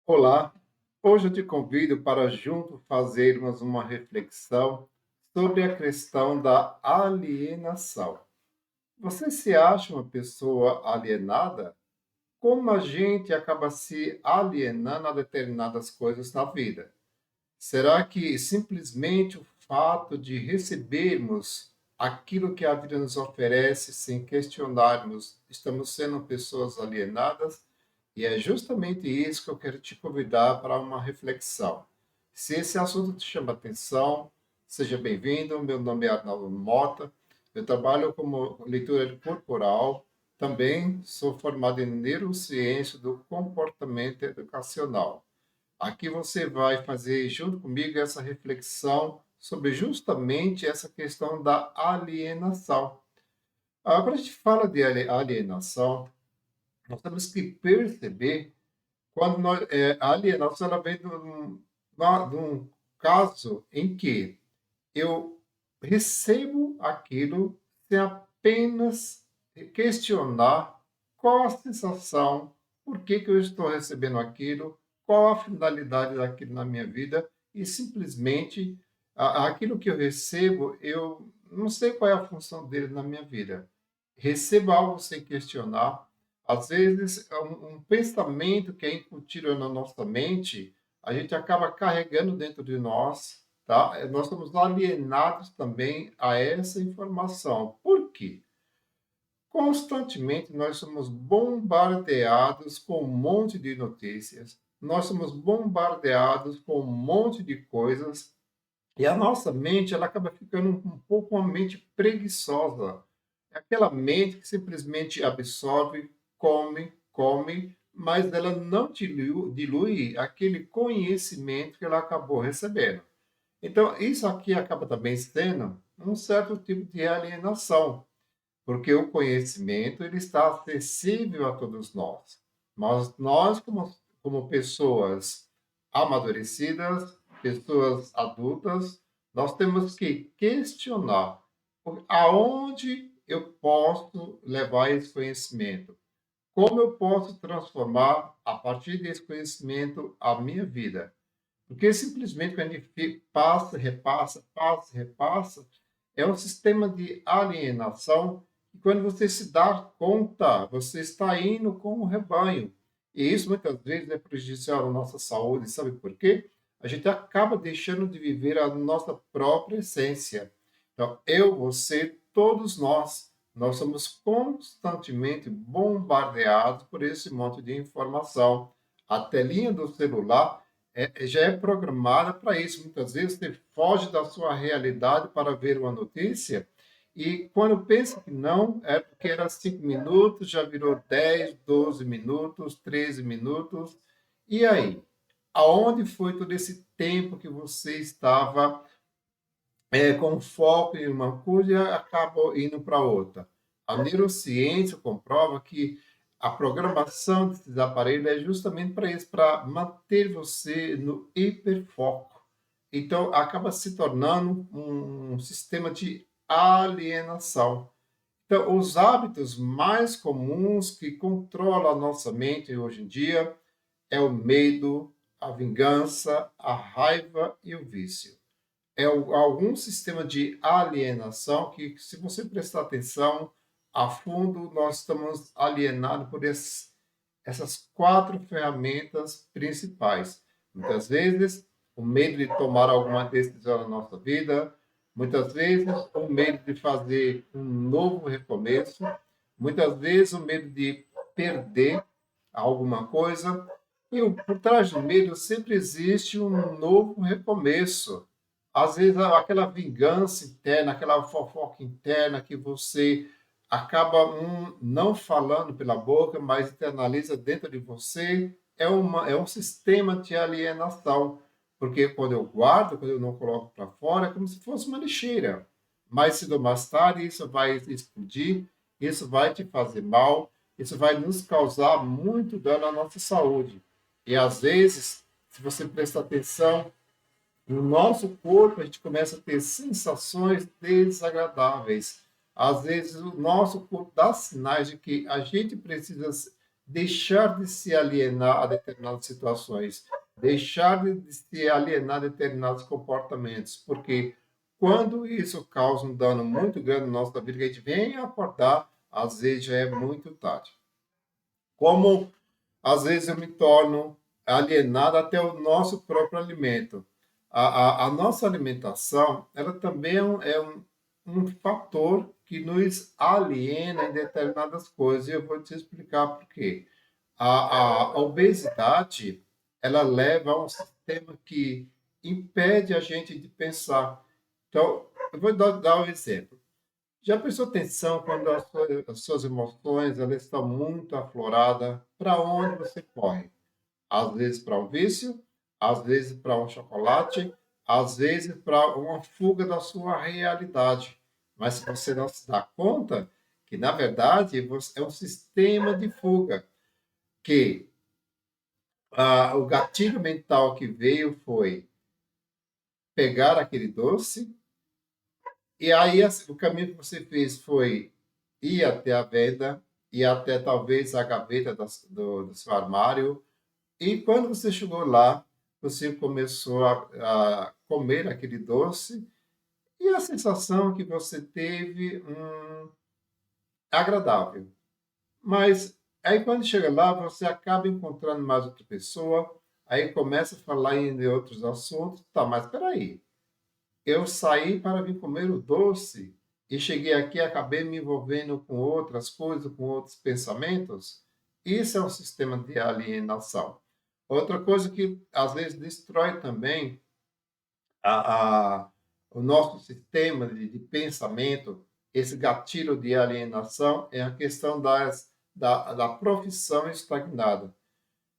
Olá, hoje eu te convido para junto fazermos uma reflexão sobre a questão da alienação. Você se acha uma pessoa alienada? Como a gente acaba se alienando a determinadas coisas na vida? Será que simplesmente o fato de recebermos aquilo que a vida nos oferece sem questionarmos, estamos sendo pessoas alienadas? E é justamente isso que eu quero te convidar para uma reflexão. Se esse assunto te chama atenção, seja bem-vindo. Meu nome é Arnaldo Mota. Eu trabalho como leitura corporal. Também sou formado em neurociência do comportamento educacional. Aqui você vai fazer junto comigo essa reflexão sobre justamente essa questão da alienação. Quando a gente fala de alienação, nós temos que perceber quando a alienação ela vem de um caso em que eu recebo aquilo sem apenas questionar qual a sensação, por que que eu estou recebendo aquilo, qual a finalidade daquilo na minha vida, e simplesmente aquilo que eu recebo, eu não sei qual é a função dele na minha vida. Recebo algo sem questionar. Às vezes, é um pensamento que é incutido na nossa mente, a gente acaba carregando dentro de nós, tá? Nós estamos alienados também a essa informação. Por quê? Constantemente nós somos bombardeados com um monte de notícias, nós somos bombardeados com um monte de coisas e a nossa mente ela acaba ficando um pouco uma mente preguiçosa. É aquela mente que simplesmente absorve, come, come, mas ela não dilui aquele conhecimento que ela acabou recebendo. Então, isso aqui acaba também sendo um certo tipo de alienação, porque o conhecimento ele está acessível a todos nós. Mas nós, como pessoas amadurecidas, pessoas adultas, nós temos que questionar aonde eu posso levar esse conhecimento, como eu posso transformar, a partir desse conhecimento, a minha vida. Porque simplesmente quando a gente passa, repassa, é um sistema de alienação e quando você se dá conta, você está indo com o rebanho. E isso muitas vezes é prejudicial à nossa saúde, sabe por quê? A gente acaba deixando de viver a nossa própria essência. Então, eu, você, todos nós somos constantemente bombardeados por esse monte de informação. A telinha do celular já é programada para isso. Muitas vezes você foge da sua realidade para ver uma notícia e quando pensa que não, é porque era 5 minutos, já virou 10, 12 minutos, 13 minutos. E aí? Aonde foi todo esse tempo que você estava com foco em uma coisa e acaba indo para outra? A neurociência comprova que a programação desses aparelhos é justamente para isso, para manter você no hiperfoco. Então, acaba se tornando um sistema de alienação. Então, os hábitos mais comuns que controlam a nossa mente hoje em dia é o medo, a vingança, a raiva e o vício. Algum sistema de alienação que, se você prestar atenção a fundo, nós estamos alienados por essas quatro ferramentas principais. Muitas vezes, o medo de tomar alguma decisão na nossa vida, muitas vezes, o medo de fazer um novo recomeço, muitas vezes, o medo de perder alguma coisa. E por trás do medo sempre existe um novo recomeço. Às vezes, aquela vingança interna, aquela fofoca interna que você acaba não falando pela boca, mas internaliza dentro de você, é um sistema de alienação. Porque quando eu guardo, quando eu não coloco para fora, é como se fosse uma lixeira. Mais cedo ou mais tarde, isso vai explodir, isso vai te fazer mal, isso vai nos causar muito dano à nossa saúde. E às vezes, se você prestar atenção, no nosso corpo a gente começa a ter sensações desagradáveis. Às vezes o nosso corpo dá sinais de que a gente precisa deixar de se alienar a determinadas situações, deixar de se alienar a determinados comportamentos, porque quando isso causa um dano muito grande na nossa vida, que a gente vem acordar, às vezes já é muito tarde. Como às vezes eu me torno alienado até o nosso próprio alimento. A nossa alimentação, ela também um fator que nos aliena em determinadas coisas. E eu vou te explicar por quê. A obesidade, ela leva a um sistema que impede a gente de pensar. Então, eu vou dar um exemplo. Já prestou atenção quando as suas emoções elas estão muito afloradas? Para onde você corre? Às vezes para um vício, às vezes para um chocolate, às vezes para uma fuga da sua realidade. Mas se você não se dá conta que, na verdade, é um sistema de fuga, que o gatilho mental que veio foi pegar aquele doce, e aí o caminho que você fez foi ir até a venda, ir até talvez a gaveta do seu armário, e quando você chegou lá, você começou a comer aquele doce, e a sensação que você teve, agradável. Mas aí quando chega lá, você acaba encontrando mais outra pessoa, aí começa a falar em outros assuntos. Tá, mas espera aí. Eu saí para vir comer o doce e cheguei aqui e acabei me envolvendo com outras coisas, com outros pensamentos. Isso é um sistema de alienação. Outra coisa que às vezes destrói também o nosso sistema de pensamento, esse gatilho de alienação, é a questão da profissão estagnada.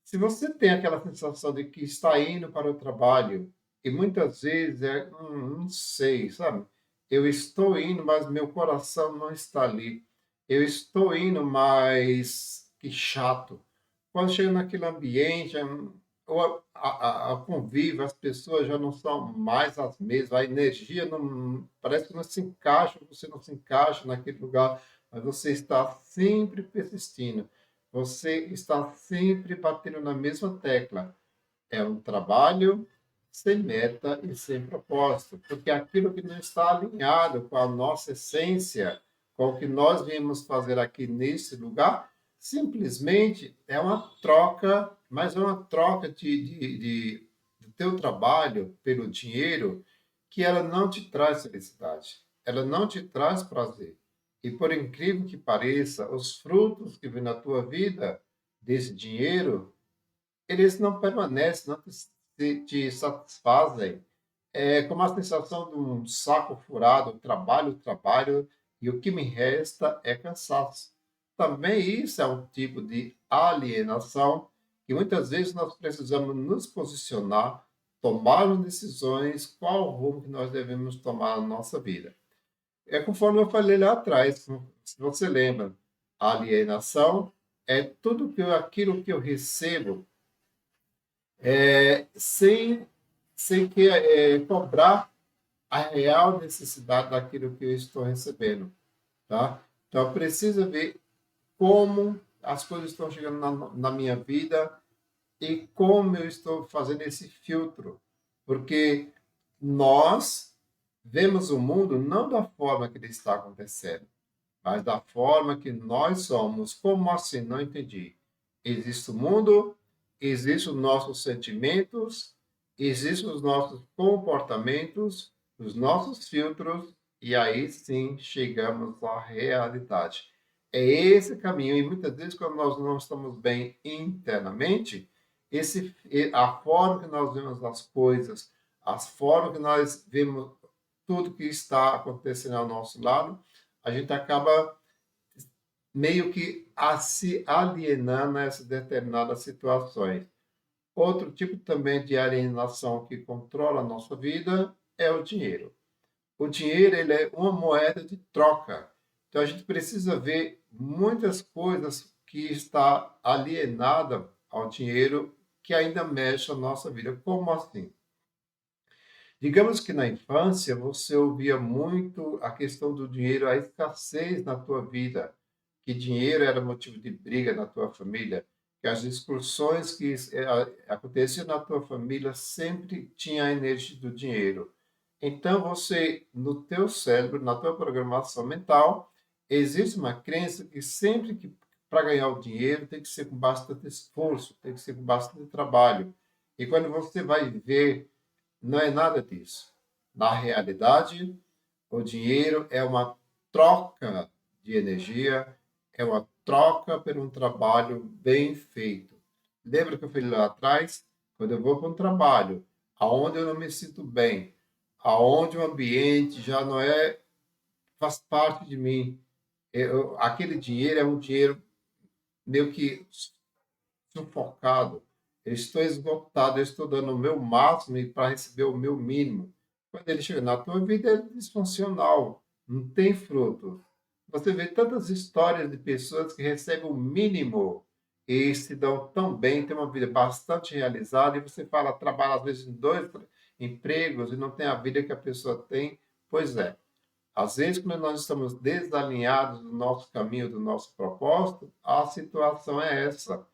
Se você tem aquela sensação de que está indo para o trabalho, e muitas vezes não sei, sabe? Eu estou indo, mas meu coração não está ali. Eu estou indo, mas que chato. Quando chega naquele ambiente, o convívio, as pessoas já não são mais as mesmas, a energia não, parece que não se encaixa, você não se encaixa naquele lugar, mas você está sempre persistindo. Você está sempre batendo na mesma tecla. É um trabalho sem meta e sem propósito, porque aquilo que não está alinhado com a nossa essência, com o que nós viemos fazer aqui nesse lugar, simplesmente é uma troca, mas é uma troca de teu trabalho pelo dinheiro, que ela não te traz felicidade, ela não te traz prazer. E por incrível que pareça, os frutos que vêm na tua vida desse dinheiro, eles não permanecem, não te satisfazem. É como a sensação de um saco furado, trabalho, trabalho, e o que me resta é cansaço. Também isso é um tipo de alienação, que muitas vezes nós precisamos nos posicionar, tomar decisões, qual rumo que nós devemos tomar na nossa vida. É conforme eu falei lá atrás, se você lembra, a alienação é tudo aquilo que eu recebo sem, cobrar a real necessidade daquilo que eu estou recebendo, tá? Então, precisa ver como as coisas estão chegando na minha vida e como eu estou fazendo esse filtro, porque nós vemos o mundo não da forma que ele está acontecendo, mas da forma que nós somos. Como assim? Não entendi. Existe o mundo, existem os nossos sentimentos, existem os nossos comportamentos, os nossos filtros, e aí sim chegamos à realidade. É esse caminho, e muitas vezes, quando nós não estamos bem internamente, a forma que nós vemos as coisas, as formas que nós vemos tudo que está acontecendo ao nosso lado, a gente acaba meio que a se alienar nessas determinadas situações. Outro tipo também de alienação que controla a nossa vida é o dinheiro. O dinheiro ele é uma moeda de troca. Então a gente precisa ver muitas coisas que está alienada ao dinheiro que ainda mexe a nossa vida. Como assim? Digamos que na infância você ouvia muito a questão do dinheiro, a escassez na tua vida, que dinheiro era motivo de briga na tua família, que as discussões que aconteciam na tua família sempre tinha a energia do dinheiro. Então você, no teu cérebro, na tua programação mental, existe uma crença que sempre que para ganhar o dinheiro tem que ser com bastante esforço, tem que ser com bastante trabalho. E quando você vai ver, não é nada disso. Na realidade, o dinheiro é uma troca de energia, é uma troca por um trabalho bem feito. Lembra que eu falei lá atrás? Quando eu vou para um trabalho, aonde eu não me sinto bem, aonde o ambiente já não é, faz parte de mim, aquele dinheiro é um dinheiro meio que sufocado. Eu estou esgotado, eu estou dando o meu máximo para receber o meu mínimo. Quando ele chega na tua vida, é disfuncional, não tem fruto. Você vê tantas histórias de pessoas que recebem o mínimo e se dão tão bem, têm uma vida bastante realizada, e você fala, trabalha às vezes em dois empregos e não tem a vida que a pessoa tem. Pois é, às vezes, quando nós estamos desalinhados do nosso caminho, do nosso propósito, a situação é essa.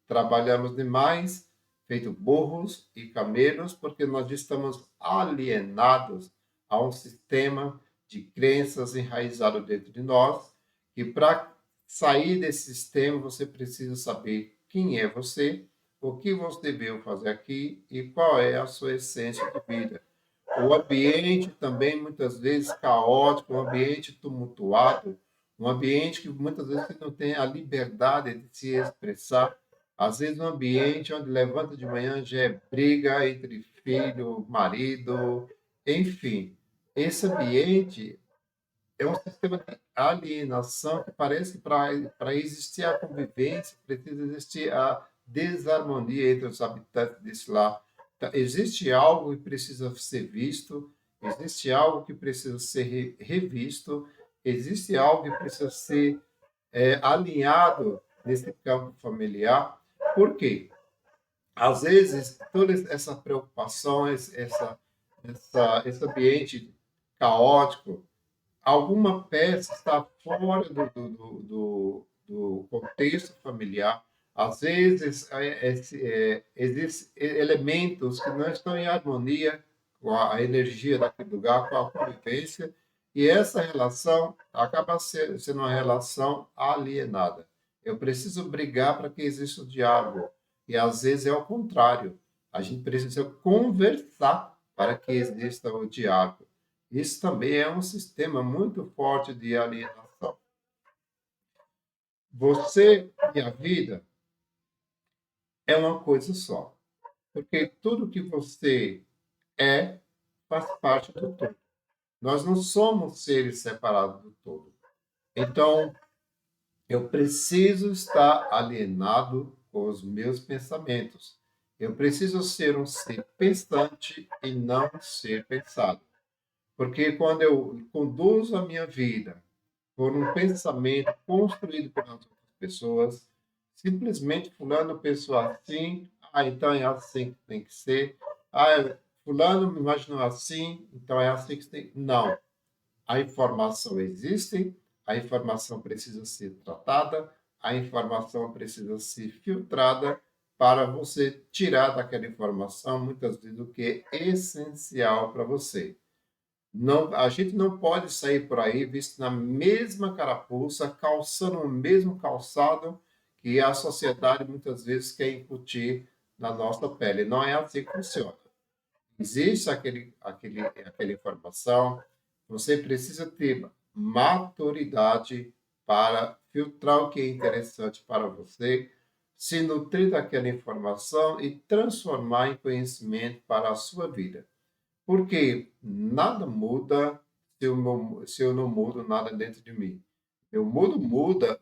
Trabalhamos demais, feito burros e camelos, porque nós estamos alienados a um sistema de crenças enraizado dentro de nós, e para sair desse sistema, você precisa saber quem é você, o que você veio fazer aqui e qual é a sua essência de vida. O ambiente também, muitas vezes, caótico, um ambiente tumultuado, um ambiente que muitas vezes você não tem a liberdade de se expressar. Às vezes, um ambiente onde levanta de manhã já é briga entre filho, marido, enfim. Esse ambiente é um sistema de alienação que parece que para existir a convivência precisa existir a desarmonia entre os habitantes desse lar. Então, existe algo que precisa ser visto, existe algo que precisa ser revisto, existe algo que precisa ser alinhado nesse campo familiar. Por quê? Às vezes, toda essa preocupação, esse ambiente caótico, alguma peça está fora do contexto familiar. Às vezes, existem elementos que não estão em harmonia com a energia daquele lugar, com a convivência, e essa relação acaba sendo uma relação alienada. Eu preciso brigar para que exista o diálogo, e às vezes é o contrário. A gente precisa conversar para que exista o diálogo. Isso também é um sistema muito forte de alienação. Você e a vida é uma coisa só, porque tudo que você é faz parte do todo. Nós não somos seres separados do todo. Então, eu preciso estar alienado com os meus pensamentos. Eu preciso ser um ser pensante e não ser pensado. Porque quando eu conduzo a minha vida por um pensamento construído pelas outras pessoas, simplesmente fulano pensou assim, então é assim que tem que ser. Fulano me imaginou assim, então é assim que tem. Não. A informação existe, a informação precisa ser tratada, a informação precisa ser filtrada para você tirar daquela informação muitas vezes o que é essencial para você. Não, a gente não pode sair por aí visto na mesma carapuça, calçando o mesmo calçado que a sociedade muitas vezes quer incutir na nossa pele. Não é assim que funciona. Existe aquela informação, você precisa ter maturidade para filtrar o que é interessante para você, se nutrir daquela informação e transformar em conhecimento para a sua vida. Porque nada muda se eu não mudo nada dentro de mim. Meu mundo muda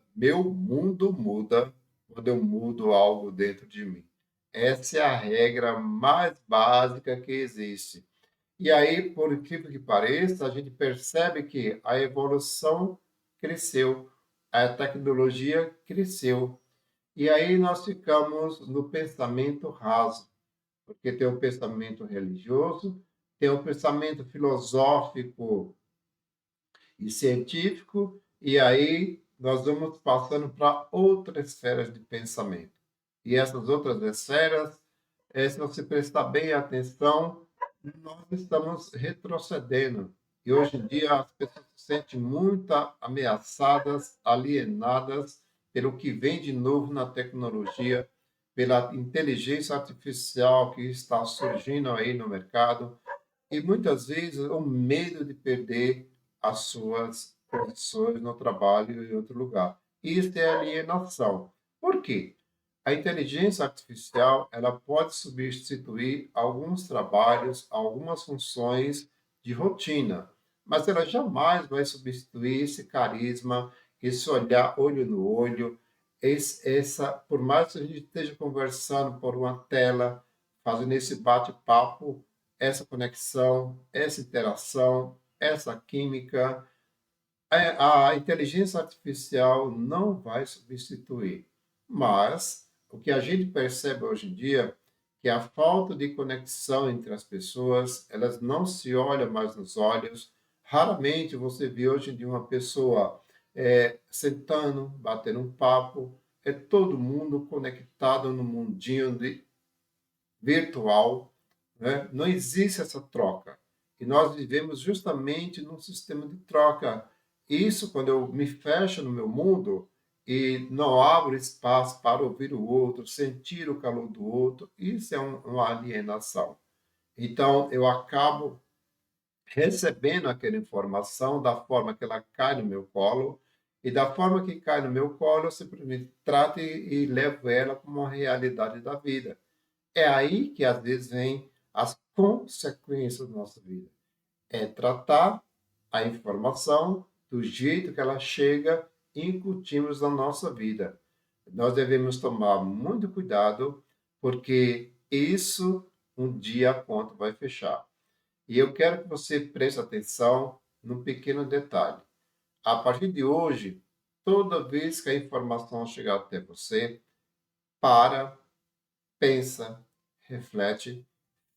quando eu mudo algo dentro de mim. Essa é a regra mais básica que existe. E aí, por incrível que pareça, a gente percebe que a evolução cresceu, a tecnologia cresceu. E aí nós ficamos no pensamento raso, porque tem o pensamento religioso, tem o pensamento filosófico e científico, e aí nós vamos passando para outras esferas de pensamento. E essas outras esferas, se você prestar bem atenção, nós estamos retrocedendo. E hoje em dia as pessoas se sentem muito ameaçadas, alienadas pelo que vem de novo na tecnologia, pela inteligência artificial que está surgindo aí no mercado, e muitas vezes o medo de perder as suas posições no trabalho em outro lugar. Isso é alienação. Por quê? A inteligência artificial, ela pode substituir alguns trabalhos, algumas funções de rotina, mas ela jamais vai substituir esse carisma, esse olhar olho no olho, por mais que a gente esteja conversando por uma tela, fazendo esse bate-papo, essa conexão, essa interação, essa química, a inteligência artificial não vai substituir. Mas o que a gente percebe hoje em dia que a falta de conexão entre as pessoas, elas não se olham mais nos olhos. Raramente você vê hoje em dia uma pessoa sentando, batendo um papo. É todo mundo conectado no mundinho virtual, né? Não existe essa troca. E nós vivemos justamente num sistema de troca. Isso, quando eu me fecho no meu mundo e não abro espaço para ouvir o outro, sentir o calor do outro, isso é uma alienação. Então, eu acabo recebendo aquela informação da forma que ela cai no meu colo, e da forma que cai no meu colo, eu simplesmente trato e levo ela como uma realidade da vida. É aí que às vezes vem as consequências da nossa vida. É tratar a informação do jeito que ela chega e incutimos na nossa vida. Nós devemos tomar muito cuidado, porque isso um dia a conta vai fechar. E eu quero que você preste atenção num pequeno detalhe. A partir de hoje, toda vez que a informação chegar até você, para, pensa, reflete,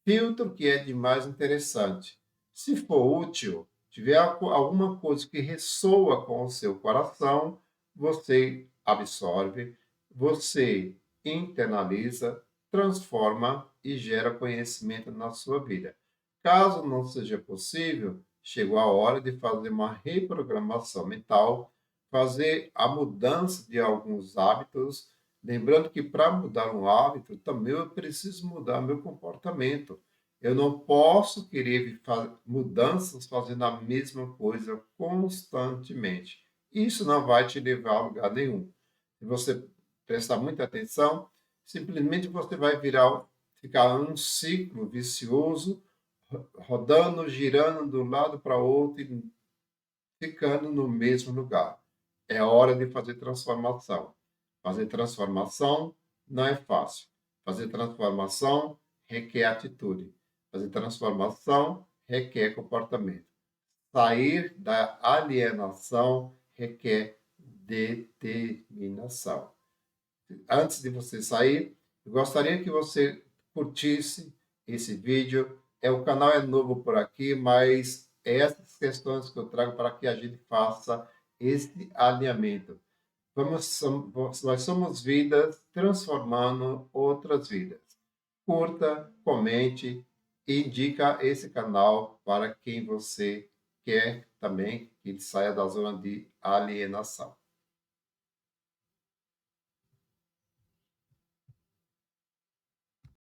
filtra o que é de mais interessante. Se for útil, tiver alguma coisa que ressoa com o seu coração, você absorve, você internaliza, transforma e gera conhecimento na sua vida. Caso não seja possível, chegou a hora de fazer uma reprogramação mental, fazer a mudança de alguns hábitos. Lembrando que para mudar um hábito, também eu preciso mudar meu comportamento. Eu não posso querer mudanças fazendo a mesma coisa constantemente. Isso não vai te levar a lugar nenhum. Se você prestar muita atenção, simplesmente você vai ficar um ciclo vicioso, rodando, girando de um lado para outro e ficando no mesmo lugar. É hora de fazer transformação. Fazer transformação não é fácil. Fazer transformação requer atitude. Fazer transformação requer comportamento. Sair da alienação requer determinação. Antes de você sair, eu gostaria que você curtisse esse vídeo. O canal é novo por aqui, mas é essas questões que eu trago para que a gente faça esse alinhamento. Nós somos vidas transformando outras vidas. Curta, comente e indica esse canal para quem você quer também que saia da zona de alienação.